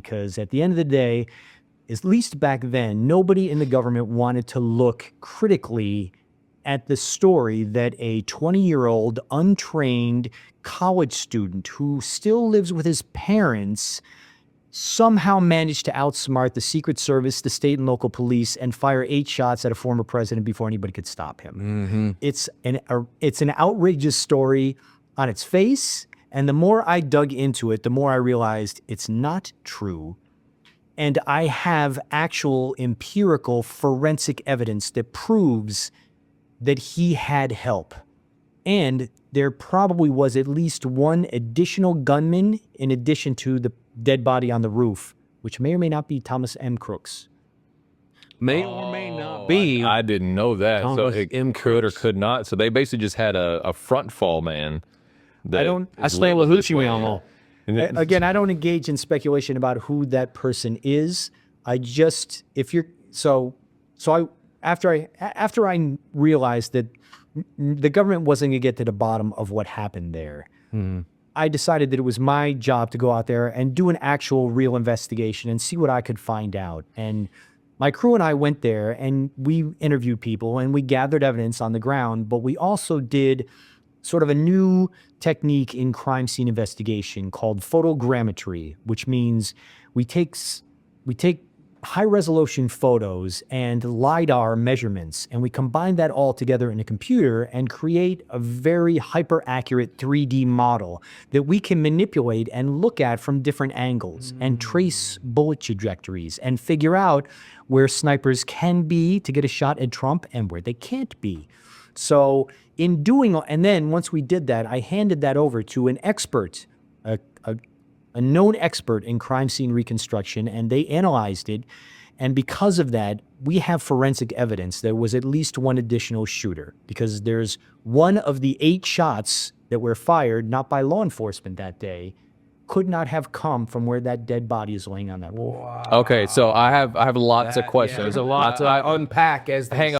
because at the end of the day, at least back then, nobody in the government wanted to look critically at the story that a 20-year-old untrained college student who still lives with his parents somehow managed to outsmart the Secret Service, the state and local police, and fire 8 shots at a former president before anybody could stop him. It's an outrageous story on its face, and the more I dug into it, the more I realized it's not true. And I have actual empirical forensic evidence that proves that he had help. And there probably was at least one additional gunman in addition to the dead body on the roof, which may or may not be Thomas M. Crooks. May or may not be. I didn't know that. Thomas So it M. could or could not. So they basically just had a front fall man. I don't. I slay Lahuchi Wayamo. Again, I don't engage in speculation about who that person is. I just, if you're after I realized that the government wasn't going to get to the bottom of what happened there, I decided that it was my job to go out there and do an actual real investigation and see what I could find out. And my crew and I went there and we interviewed people and we gathered evidence on the ground, but we also did sort of a new technique in crime scene investigation called photogrammetry, which means we take high-resolution photos and LiDAR measurements, and we combine that all together in a computer and create a very hyper-accurate 3D model that we can manipulate and look at from different angles and trace bullet trajectories and figure out where snipers can be to get a shot at Trump and where they can't be. So in doing, and then once we did that, I handed that over to an expert, a known expert in crime scene reconstruction, and they analyzed it. And because of that, we have forensic evidence there was at least one additional shooter, because there's one of the 8 shots that were fired, not by law enforcement that day, could not have come from where that dead body is laying on that wall. Okay, so I have lots of questions. There's a lot to unpack as they Hang on.